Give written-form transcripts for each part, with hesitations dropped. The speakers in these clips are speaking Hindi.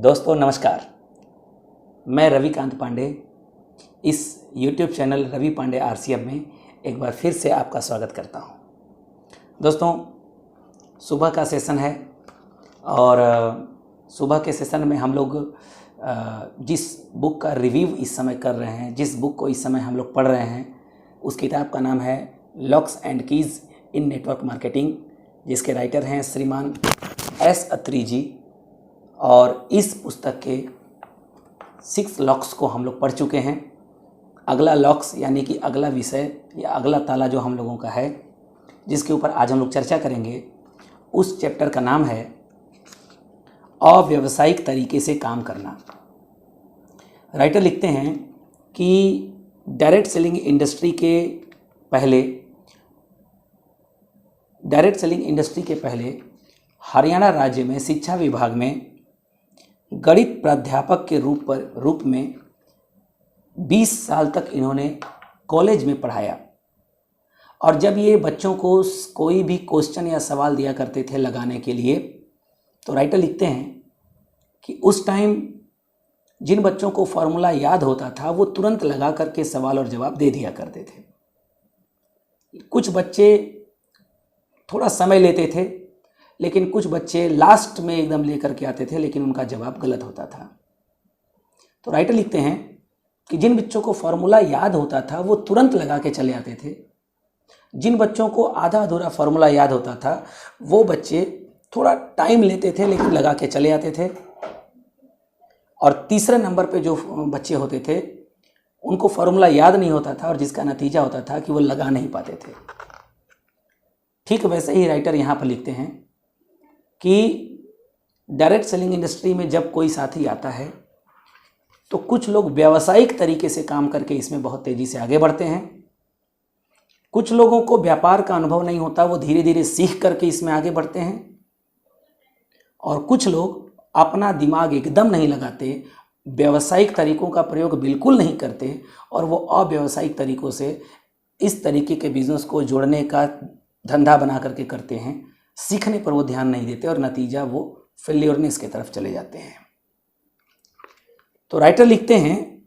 दोस्तों नमस्कार, मैं रविकांत पांडे इस YouTube channel Ravi Pandey RCM में एक बार फिर से आपका स्वागत करता हूं। दोस्तों सुबह का सेशन है और सुबह के सेशन में हम लोग जिस बुक का रिव्यू इस समय कर रहे हैं, जिस बुक को इस समय हम लोग पढ़ रहे हैं, उस किताब का नाम है locks and keys in network marketing, जिसके राइटर हैं श्रीमान एस अत्री जी। और इस पुस्तक के 6 लॉक्स को हम लोग पढ़ चुके हैं। अगला लॉक्स यानी कि अगला विषय या अगला ताला जो हम लोगों का है, जिसके ऊपर आज हम लोग चर्चा करेंगे, उस चैप्टर का नाम है अव्यावसायिक तरीके से काम करना। राइटर लिखते हैं कि डायरेक्ट सेलिंग इंडस्ट्री के पहले हरियाणा राज्य में शिक्षा विभाग में गणित प्राध्यापक के रूप में 20 साल तक इन्होंने कॉलेज में पढ़ाया। और जब ये बच्चों को कोई भी क्वेश्चन या सवाल दिया करते थे लगाने के लिए, तो राइटर लिखते हैं कि उस टाइम जिन बच्चों को फॉर्मूला याद होता था वो तुरंत लगा करके सवाल और जवाब दे दिया करते थे। कुछ बच्चे थोड़ा समय लेते थे, लेकिन कुछ बच्चे लास्ट में एकदम लेकर के आते थे, लेकिन उनका जवाब गलत होता था। तो राइटर लिखते हैं कि जिन बच्चों को फॉर्मूला याद होता था वो तुरंत लगा के चले आते थे। जिन बच्चों को आधा अधूरा फॉर्मूला याद होता था वो बच्चे थोड़ा टाइम लेते थे, लेकिन लगा के चले आते थे। और तीसरे नंबर पे जो बच्चे होते थे उनको फॉर्मूला याद नहीं होता था, और जिसका नतीजा होता था कि वो लगा नहीं पाते थे। ठीक वैसे ही राइटर यहाँ पर लिखते हैं कि डायरेक्ट सेलिंग इंडस्ट्री में जब कोई साथी आता है तो कुछ लोग व्यावसायिक तरीके से काम करके इसमें बहुत तेज़ी से आगे बढ़ते हैं। कुछ लोगों को व्यापार का अनुभव नहीं होता, वो धीरे धीरे सीख करके इसमें आगे बढ़ते हैं। और कुछ लोग अपना दिमाग एकदम नहीं लगाते, व्यावसायिक तरीकों का प्रयोग बिल्कुल नहीं करते, और वो अव्यावसायिक तरीकों से इस तरीके के बिजनेस को जोड़ने का धंधा बना करके करते हैं। सीखने पर वो ध्यान नहीं देते और नतीजा वो फेल्योरनेस की तरफ चले जाते हैं। तो राइटर लिखते हैं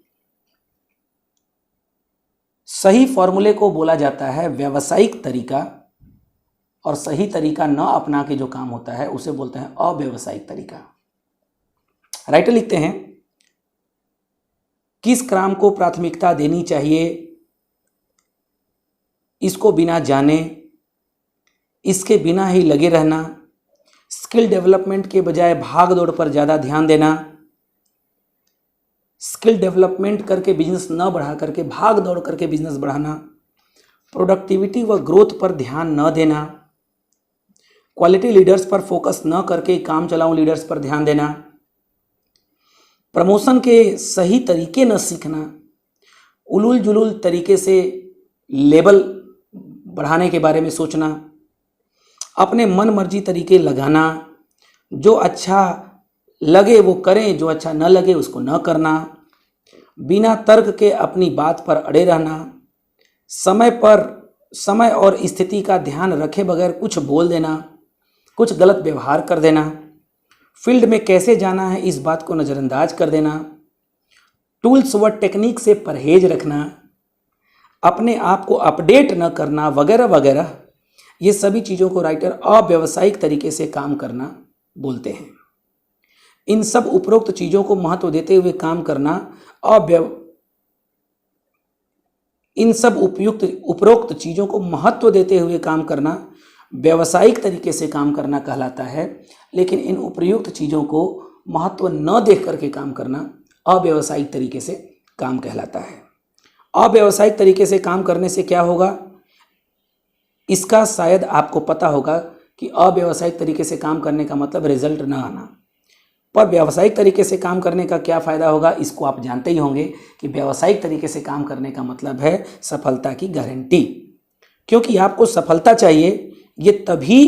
सही फॉर्मूले को बोला जाता है व्यावसायिक तरीका, और सही तरीका न अपना के जो काम होता है उसे बोलते हैं अव्यावसायिक तरीका। राइटर लिखते हैं किस काम को प्राथमिकता देनी चाहिए इसको बिना जाने, इसके बिना ही लगे रहना, स्किल डेवलपमेंट के बजाय भाग दौड़ पर ज़्यादा ध्यान देना, स्किल डेवलपमेंट करके बिजनेस न बढ़ा करके भाग दौड़ करके बिजनेस बढ़ाना, प्रोडक्टिविटी व ग्रोथ पर ध्यान न देना, क्वालिटी लीडर्स पर फोकस न करके काम चलाऊ लीडर्स पर ध्यान देना, प्रमोशन के सही तरीके न सीखना, उलूल जुलूल तरीके से लेबल बढ़ाने के बारे में सोचना, अपने मन मर्जी तरीके लगाना, जो अच्छा लगे वो करें, जो अच्छा न लगे उसको न करना, बिना तर्क के अपनी बात पर अड़े रहना, समय और स्थिति का ध्यान रखे बगैर कुछ बोल देना, कुछ गलत व्यवहार कर देना, फील्ड में कैसे जाना है इस बात को नज़रअंदाज कर देना, टूल्स व टेक्निक से परहेज रखना, अपने आप को अपडेट न करना, वगैरह वगैरह। ये सभी चीज़ों को राइटर अव्यावसायिक तरीके से काम करना बोलते हैं। इन सब उपरोक्त चीज़ों को महत्व देते हुए काम करना उपरोक्त चीज़ों को महत्व देते हुए काम करना व्यावसायिक तरीके से काम करना कहलाता है, लेकिन इन उपयुक्त चीज़ों को महत्व न देख करके काम करना अव्यावसायिक तरीके से काम कहलाता है। अव्यावसायिक तरीके से काम करने से क्या होगा, इसका शायद आपको पता होगा कि अव्यावसायिक तरीके से काम करने का मतलब रिजल्ट ना आना, पर व्यावसायिक तरीके से काम करने का क्या फ़ायदा होगा इसको आप जानते ही होंगे कि व्यावसायिक तरीके से काम करने का मतलब है सफलता की गारंटी। क्योंकि आपको सफलता चाहिए, ये तभी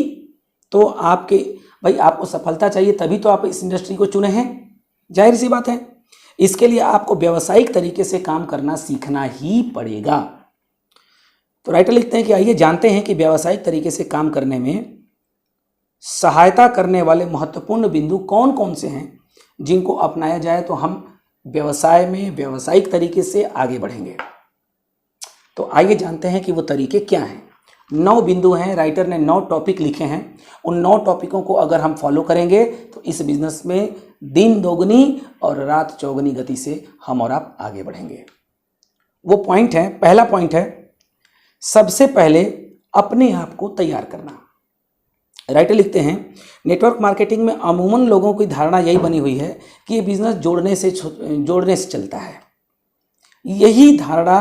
तो आपको सफलता चाहिए तभी तो आप इस इंडस्ट्री को चुने हैं, जाहिर सी बात है। इसके लिए आपको व्यावसायिक तरीके से काम करना सीखना ही पड़ेगा। तो राइटर लिखते हैं कि आइए जानते हैं कि व्यावसायिक तरीके से काम करने में सहायता करने वाले महत्वपूर्ण बिंदु कौन कौन से हैं जिनको अपनाया जाए तो हम व्यवसाय में व्यावसायिक तरीके से आगे बढ़ेंगे। तो आइए जानते हैं कि वो तरीके क्या हैं। 9 बिंदु हैं, राइटर ने 9 टॉपिक लिखे हैं। उन 9 टॉपिकों को अगर हम फॉलो करेंगे तो इस बिजनेस में दिन दोगुनी और रात चौगुनी गति से हम और आप आगे बढ़ेंगे। वो पॉइंट है, पहला पॉइंट है, सबसे पहले अपने आप को तैयार करना। राइटर लिखते हैं, नेटवर्क मार्केटिंग में अमूमन लोगों की धारणा यही बनी हुई है कि ये बिजनेस जोड़ने से चलता है। यही धारणा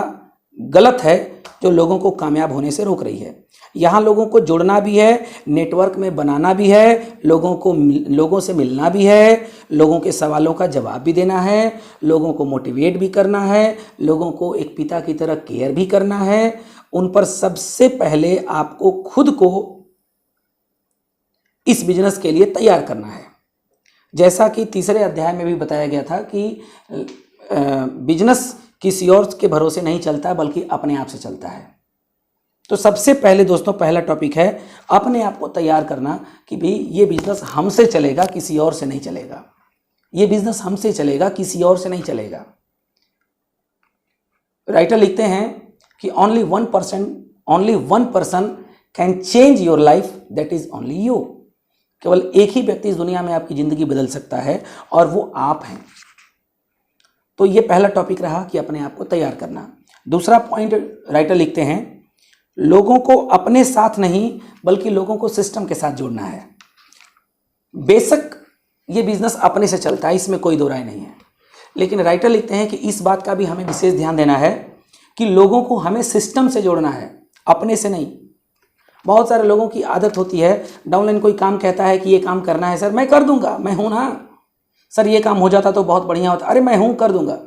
गलत है जो लोगों को कामयाब होने से रोक रही है। यहाँ लोगों को जोड़ना भी है, नेटवर्क में बनाना भी है, लोगों से मिलना भी है, लोगों के सवालों का जवाब भी देना है, लोगों को मोटिवेट भी करना है, लोगों को एक पिता की तरह केयर भी करना है। उन पर सबसे पहले आपको खुद को इस बिजनेस के लिए तैयार करना है। जैसा कि तीसरे अध्याय में भी बताया गया था कि बिजनेस किसी और के भरोसे नहीं चलता बल्कि अपने आप से चलता है। तो सबसे पहले दोस्तों पहला टॉपिक है अपने आप को तैयार करना कि भाई ये बिजनेस हमसे चलेगा, किसी और से नहीं चलेगा। ये बिजनेस हमसे चलेगा, किसी और से नहीं चलेगा। राइटर लिखते हैं कि only one person can change your life, that is only you. केवल एक ही व्यक्ति इस दुनिया में आपकी जिंदगी बदल सकता है और वो आप हैं। तो ये पहला टॉपिक रहा कि अपने आप को तैयार करना। दूसरा पॉइंट राइटर लिखते हैं, लोगों को अपने साथ नहीं बल्कि लोगों को सिस्टम के साथ जोड़ना है। बेशक ये बिजनेस अपने से चलता है, इसमें कोई दो राय नहीं है, लेकिन राइटर लिखते हैं कि इस बात का भी हमें विशेष ध्यान देना है कि लोगों को हमें सिस्टम से जोड़ना है, अपने से नहीं। बहुत सारे लोगों की आदत होती है, डाउनलाइन कोई काम कहता है कि ये काम करना है सर, मैं कर दूंगा, मैं हूं ना सर, ये काम हो जाता तो बहुत बढ़िया होता, अरे मैं हूं, कर दूंगा।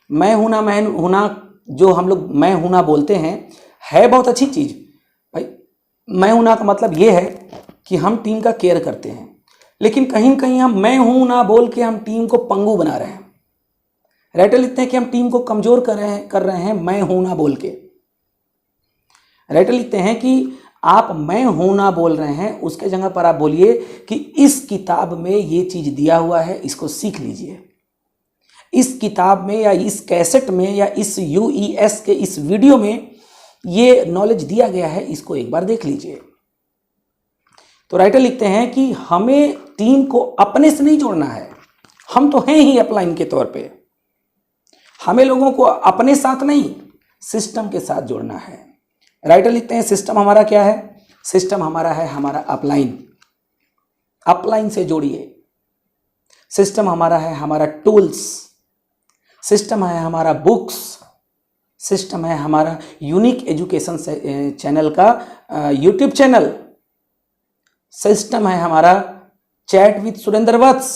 मैं हूं ना जो हम लोग मैं हूं ना बोलते हैं है बहुत अच्छी चीज़ भाई। मैं हूं ना का मतलब ये है कि हम टीम का केयर करते हैं, लेकिन कहीं कहीं हम मैं हूं ना बोल के हम टीम को पंगु बना रहे हैं। राइटर लिखते हैं कि हम टीम को कमजोर कर रहे हैं मैं हूं ना बोल के। राइटर लिखते हैं कि आप मैं हूं ना बोल रहे हैं, उसके जगह पर आप बोलिए कि इस किताब में ये चीज दिया हुआ है, इसको सीख लीजिए। इस किताब में या इस कैसेट में या इस UES के इस वीडियो में ये नॉलेज दिया गया है, इसको एक बार देख लीजिए। तो राइटर लिखते हैं कि हमें टीम को अपने से नहीं जोड़ना है, हम तो हैं ही अपलाइन के तौर पे। हमें लोगों को अपने साथ नहीं सिस्टम के साथ जोड़ना है। राइटर लिखते हैं सिस्टम हमारा क्या है? सिस्टम हमारा है हमारा अपलाइन। अपलाइन से जोड़िए। सिस्टम हमारा है हमारा टूल्स, सिस्टम है हमारा बुक्स, सिस्टम है हमारा यूनिक एजुकेशन चैनल का यूट्यूब चैनल, सिस्टम है हमारा chat with Surendra Vats,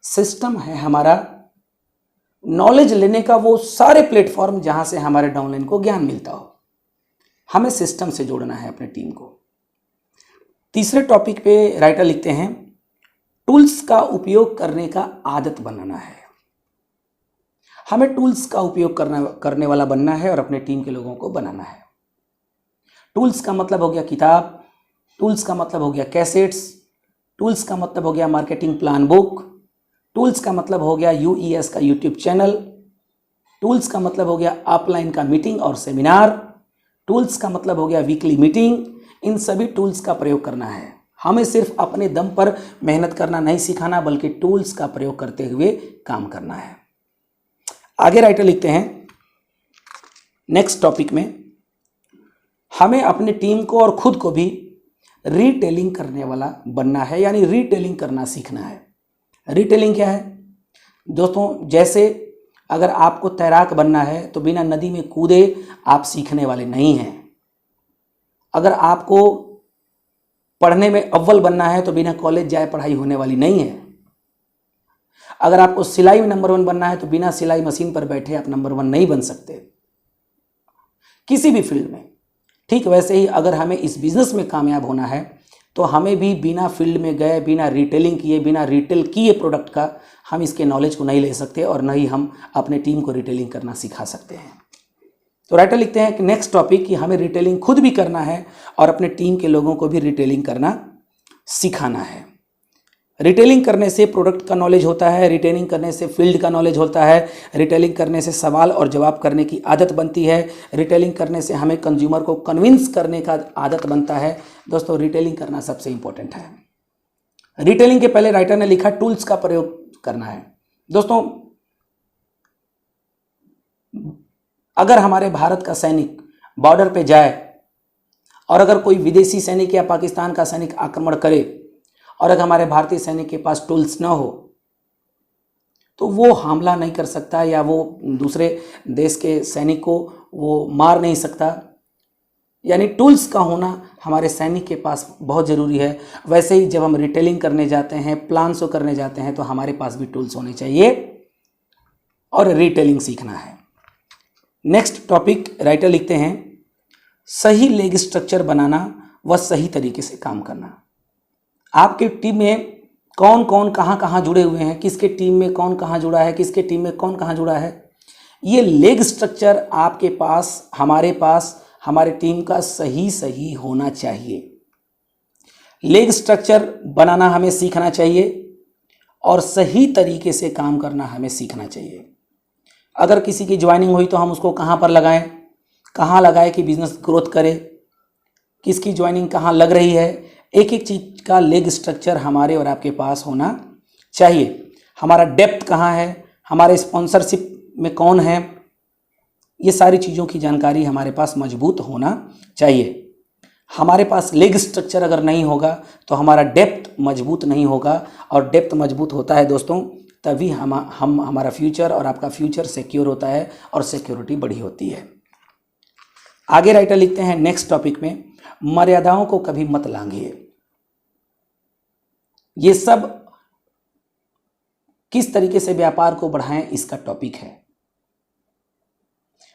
system है हमारा नॉलेज लेने का वो सारे प्लेटफॉर्म जहां से हमारे डाउनलाइन को ज्ञान मिलता हो। हमें सिस्टम से जोड़ना है अपने टीम को। तीसरे टॉपिक पे राइटर लिखते हैं टूल्स का उपयोग करने का आदत बनाना है। हमें टूल्स का उपयोग करने वाला बनना है और अपने टीम के लोगों को बनाना है। टूल्स का मतलब हो गया किताब, टूल्स का मतलब हो गया कैसेट्स, टूल्स का मतलब हो गया मार्केटिंग प्लान बुक, टूल्स का मतलब हो गया UES का यूट्यूब चैनल, टूल्स का मतलब हो गया अपलाइन का मीटिंग और सेमिनार, टूल्स का मतलब हो गया वीकली मीटिंग। इन सभी टूल्स का प्रयोग करना है। हमें सिर्फ अपने दम पर मेहनत करना नहीं सिखाना, बल्कि टूल्स का प्रयोग करते हुए काम करना है। आगे राइटर लिखते हैं नेक्स्ट टॉपिक में हमें अपनी टीम को और खुद को भी रीटेलिंग करने वाला बनना है, यानी रीटेलिंग करना सीखना है। रीटेलिंग क्या है दोस्तों? जैसे अगर आपको तैराक बनना है तो बिना नदी में कूदे आप सीखने वाले नहीं हैं। अगर आपको पढ़ने में अव्वल बनना है तो बिना कॉलेज जाए पढ़ाई होने वाली नहीं है। अगर आपको सिलाई में नंबर 1 बनना है तो बिना सिलाई मशीन पर बैठे आप नंबर 1 नहीं बन सकते किसी भी फील्ड में। ठीक वैसे ही अगर हमें इस बिजनेस में कामयाब होना है तो हमें भी बिना फील्ड में गए, बिना रिटेलिंग किए, बिना रिटेल किए प्रोडक्ट का हम इसके नॉलेज को नहीं ले सकते और न ही हम अपने टीम को रिटेलिंग करना सिखा सकते हैं। तो राइटर लिखते हैं कि नेक्स्ट टॉपिक कि हमें रिटेलिंग खुद भी करना है और अपने टीम के लोगों को भी रिटेलिंग करना सिखाना है। रिटेलिंग करने से प्रोडक्ट का नॉलेज होता है, रिटेलिंग करने से फील्ड का नॉलेज होता है, रिटेलिंग करने से सवाल और जवाब करने की आदत बनती है, रिटेलिंग करने से हमें कंज्यूमर को कन्विंस करने का आदत बनता है। दोस्तों रिटेलिंग करना सबसे इंपॉर्टेंट है। रिटेलिंग के पहले राइटर ने लिखा टूल्स का प्रयोग करना है। दोस्तों अगर हमारे भारत का सैनिक बॉर्डर पे जाए और अगर कोई विदेशी सैनिक या पाकिस्तान का सैनिक आक्रमण करे और अगर हमारे भारतीय सैनिक के पास टूल्स न हो तो वो हमला नहीं कर सकता या वो दूसरे देश के सैनिक को वो मार नहीं सकता। यानी टूल्स का होना हमारे सैनिक के पास बहुत ज़रूरी है। वैसे ही जब हम रिटेलिंग करने जाते हैं, प्लान शो करने जाते हैं, तो हमारे पास भी टूल्स होने चाहिए और रिटेलिंग सीखना है। नेक्स्ट टॉपिक राइटर लिखते हैं सही लेग स्ट्रक्चर बनाना व सही तरीके से काम करना। आपके टीम में कौन कौन कहाँ कहाँ जुड़े हुए हैं, किसके टीम में कौन कहाँ जुड़ा है, किसके टीम में कौन कहाँ जुड़ा है, ये लेग स्ट्रक्चर आपके पास, हमारे पास, हमारे टीम का सही होना चाहिए। लेग स्ट्रक्चर बनाना हमें सीखना चाहिए और सही तरीके से काम करना हमें सीखना चाहिए। अगर किसी की ज्वाइनिंग हुई तो हम उसको कहाँ पर लगाएं, कहाँ लगाएं कि बिजनेस ग्रोथ करे, किसकी ज्वाइनिंग कहाँ लग रही है, एक एक चीज़ का लेग स्ट्रक्चर हमारे और आपके पास होना चाहिए। हमारा डेप्थ कहाँ है, हमारे स्पॉन्सरशिप में कौन है, ये सारी चीज़ों की जानकारी हमारे पास मजबूत होना चाहिए। हमारे पास लेग स्ट्रक्चर अगर नहीं होगा तो हमारा डेप्थ मजबूत नहीं होगा और डेप्थ मजबूत होता है दोस्तों तभी हमारा फ्यूचर और आपका फ्यूचर सिक्योर होता है और सिक्योरिटी बड़ी होती है। आगे राइटर लिखते हैं नेक्स्ट टॉपिक में मर्यादाओं को कभी मत लांघिए। ये सब किस तरीके से व्यापार को बढ़ाएं इसका टॉपिक है।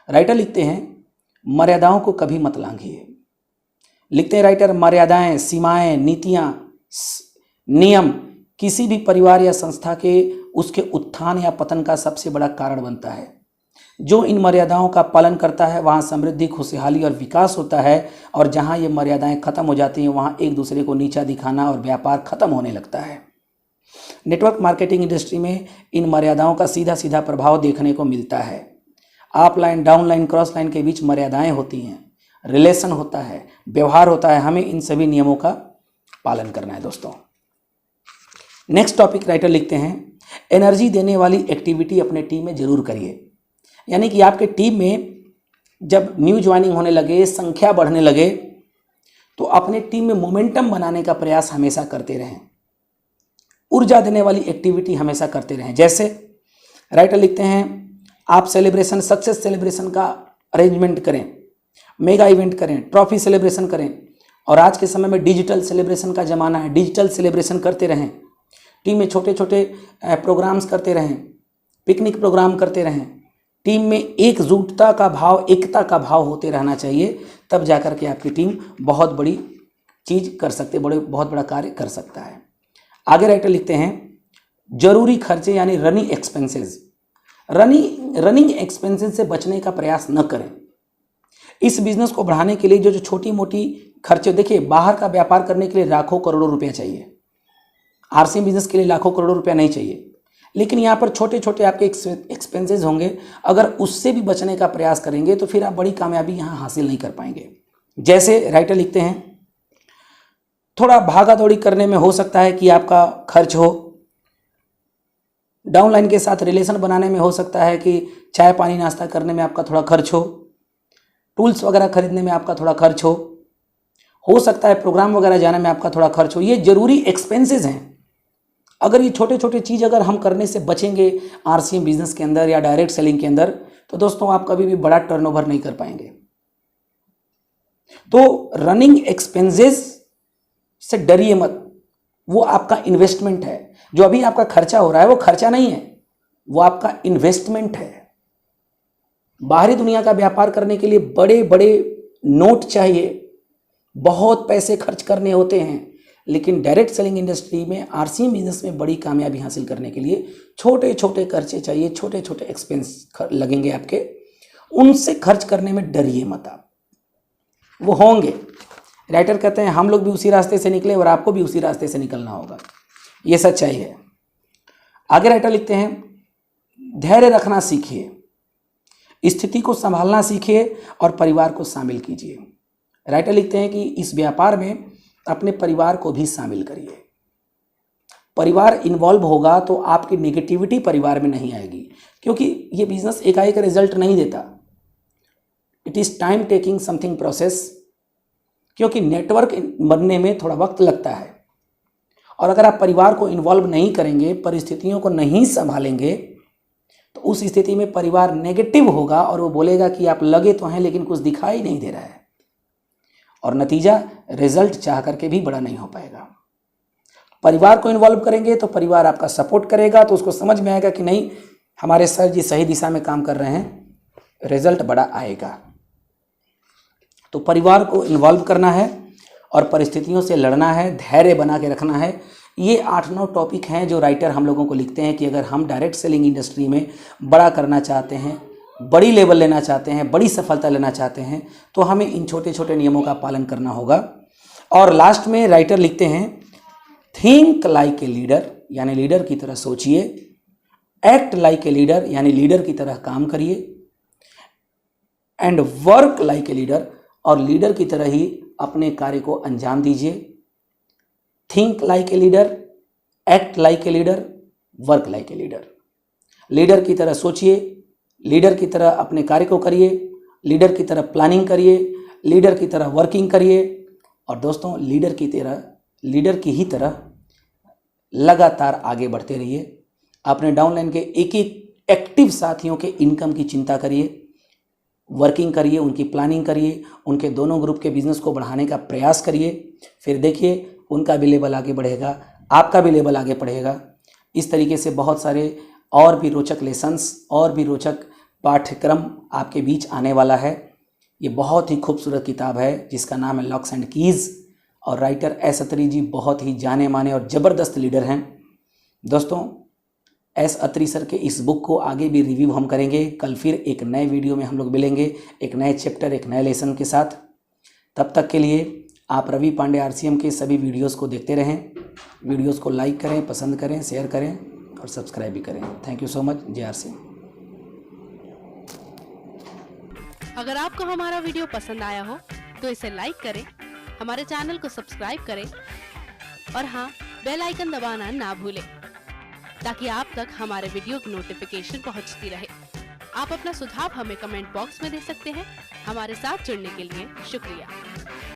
राइटर लिखते हैं मर्यादाओं को कभी मत लांघिए। लिखते हैं राइटर मर्यादाएं, सीमाएं, नीतियां, नियम किसी भी परिवार या संस्था के उसके उत्थान या पतन का सबसे बड़ा कारण बनता है। जो इन मर्यादाओं का पालन करता है वहाँ समृद्धि, खुशहाली और विकास होता है और जहाँ ये मर्यादाएं खत्म हो जाती हैं वहाँ एक दूसरे को नीचा दिखाना और व्यापार खत्म होने लगता है। नेटवर्क मार्केटिंग इंडस्ट्री में इन मर्यादाओं का सीधा सीधा प्रभाव देखने को मिलता है। अपलाइन, डाउनलाइन, क्रॉस लाइन के बीच मर्यादाएं होती हैं, रिलेशन होता है, व्यवहार होता है। हमें इन सभी नियमों का पालन करना है दोस्तों। नेक्स्ट टॉपिक राइटर लिखते हैं एनर्जी देने वाली एक्टिविटी अपने टीम में जरूर करिए। यानी कि आपके टीम में जब न्यू ज्वाइनिंग होने लगे, संख्या बढ़ने लगे, तो अपने टीम में मोमेंटम बनाने का प्रयास हमेशा करते रहें, ऊर्जा देने वाली एक्टिविटी हमेशा करते रहें। जैसे राइटर लिखते हैं आप सेलिब्रेशन, सक्सेस सेलिब्रेशन का अरेंजमेंट करें, मेगा इवेंट करें, ट्रॉफी सेलिब्रेशन करें। और आज के समय में डिजिटल सेलिब्रेशन का ज़माना है, डिजिटल सेलिब्रेशन करते रहें। टीम में छोटे छोटे प्रोग्राम्स करते रहें, पिकनिक प्रोग्राम करते रहें। टीम में एकजुटता का भाव, एकता का भाव होते रहना चाहिए, तब जाकर के आपकी टीम बहुत बड़ी चीज़ कर सकते, बहुत बड़ा कार्य कर सकता है। आगे राइटर लिखते हैं जरूरी खर्चे यानी रनिंग एक्सपेंसेस, रनिंग एक्सपेंसेस से बचने का प्रयास न करें। इस बिजनेस को बढ़ाने के लिए जो छोटी मोटी खर्चे, देखिए बाहर का व्यापार करने के लिए लाखों करोड़ों रुपया चाहिए, आरसीएम बिजनेस के लिए लाखों करोड़ों रुपया नहीं चाहिए, लेकिन यहाँ पर छोटे छोटे आपके एक्सपेंसेस होंगे। अगर उससे भी बचने का प्रयास करेंगे तो फिर आप बड़ी कामयाबी यहाँ हासिल नहीं कर पाएंगे। जैसे राइटर लिखते हैं थोड़ा भागा दौड़ी करने में हो सकता है कि आपका खर्च हो, डाउनलाइन के साथ रिलेशन बनाने में हो सकता है कि चाय पानी नाश्ता करने में आपका थोड़ा खर्च हो, टूल्स वगैरह खरीदने में आपका थोड़ा खर्च हो सकता है प्रोग्राम वगैरह जाने में आपका थोड़ा खर्च हो। ये जरूरी एक्सपेंसेस हैं। अगर ये छोटे छोटे चीज़ अगर हम करने से बचेंगे आरसीएम बिजनेस के अंदर या डायरेक्ट सेलिंग के अंदर, तो दोस्तों आप कभी भी बड़ा टर्नओवर नहीं कर पाएंगे। तो रनिंग एक्सपेंसेस से डरिए मत, वो आपका इन्वेस्टमेंट है। जो अभी आपका खर्चा हो रहा है वो खर्चा नहीं है, वो आपका इन्वेस्टमेंट है। बाहरी दुनिया का व्यापार करने के लिए बड़े बड़े नोट चाहिए, बहुत पैसे खर्च करने होते हैं, लेकिन डायरेक्ट सेलिंग इंडस्ट्री में, आरसीएम बिजनेस में बड़ी कामयाबी हासिल करने के लिए छोटे छोटे खर्चे चाहिए, छोटे छोटे एक्सपेंस लगेंगे आपके, उनसे खर्च करने में डरिए मत आप, वो होंगे। राइटर कहते हैं हम लोग भी उसी रास्ते से निकले और आपको भी उसी रास्ते से निकलना होगा। ये सच्चाई है। आगे राइटर लिखते हैं, धैर्य रखना सीखिए, स्थिति को संभालना सीखिए और परिवार को शामिल कीजिए। राइटर लिखते हैं कि इस व्यापार में अपने परिवार को भी शामिल करिए। परिवार इन्वॉल्व होगा तो आपकी नेगेटिविटी परिवार में नहीं आएगी, क्योंकि ये बिजनेस एकाएक रिजल्ट नहीं देता। It is time taking something process, क्योंकि नेटवर्क बनने में थोड़ा वक्त लगता है। और अगर आप परिवार को इन्वॉल्व नहीं करेंगे, परिस्थितियों को नहीं संभालेंगे, तो उस स्थिति में परिवार नेगेटिव होगा और वो बोलेगा कि आप लगे तो हैं लेकिन कुछ दिखाई नहीं दे रहा है, और नतीजा रिजल्ट चाह करके भी बड़ा नहीं हो पाएगा। परिवार को इन्वॉल्व करेंगे तो परिवार आपका सपोर्ट करेगा, तो उसको समझ में आएगा कि नहीं, हमारे सर जी सही दिशा में काम कर रहे हैं, रिजल्ट बड़ा आएगा। तो परिवार को इन्वॉल्व करना है और परिस्थितियों से लड़ना है, धैर्य बना के रखना है। ये 8-9 टॉपिक हैं जो राइटर हम लोगों को लिखते हैं कि अगर हम डायरेक्ट सेलिंग इंडस्ट्री में बड़ा करना चाहते हैं, बड़ी लेवल लेना चाहते हैं, बड़ी सफलता लेना चाहते हैं, तो हमें इन छोटे छोटे नियमों का पालन करना होगा। और लास्ट में राइटर लिखते हैं, थिंक लाइक ए लीडर, यानी लीडर की तरह सोचिए, एक्ट लाइक ए लीडर, यानी लीडर की तरह काम करिए, and work like a leader, और लीडर की तरह ही अपने कार्य को अंजाम दीजिए। Think like a leader, act like a leader, work like a leader. Leader की तरह सोचिए, लीडर की तरह अपने कार्य को करिए, लीडर की तरह प्लानिंग करिए, लीडर की तरह वर्किंग करिए, और दोस्तों लीडर की ही तरह लगातार आगे बढ़ते रहिए। अपने डाउनलाइन के एक एक एक्टिव साथियों के इनकम की चिंता करिए, वर्किंग करिए, उनकी प्लानिंग करिए, उनके दोनों ग्रुप के बिजनेस को बढ़ाने का प्रयास करिए। फिर देखिए उनका भी लेवल आगे बढ़ेगा, आपका भी लेवल आगे बढ़ेगा। इस तरीके से बहुत सारे और भी रोचक लेसन्स और भी रोचक पाठ्यक्रम आपके बीच आने वाला है। ये बहुत ही खूबसूरत किताब है जिसका नाम है लॉक्स एंड कीज़, और राइटर एस अत्री जी बहुत ही जाने माने और ज़बरदस्त लीडर हैं। दोस्तों, एस अत्री सर के इस बुक को आगे भी रिव्यू हम करेंगे। कल फिर एक नए वीडियो में हम लोग मिलेंगे, एक नए चैप्टर, एक नए लेसन के साथ। तब तक के लिए आप रवि पांडे RCM के सभी वीडियोस को देखते रहें। वीडियोस को लाइक करें, पसंद करें, शेयर करें और सब्सक्राइब भी करें। Thank you so much. जय RCM। अगर आपको हमारा वीडियो पसंद आया हो तो इसे लाइक करें, हमारे चैनल को सब्सक्राइब करें और हाँ, बेल आइकन दबाना ना भूलें ताकि आप तक हमारे वीडियो की नोटिफिकेशन पहुंचती रहे। आप अपना सुझाव हमें कमेंट बॉक्स में दे सकते हैं। हमारे साथ जुड़ने के लिए शुक्रिया।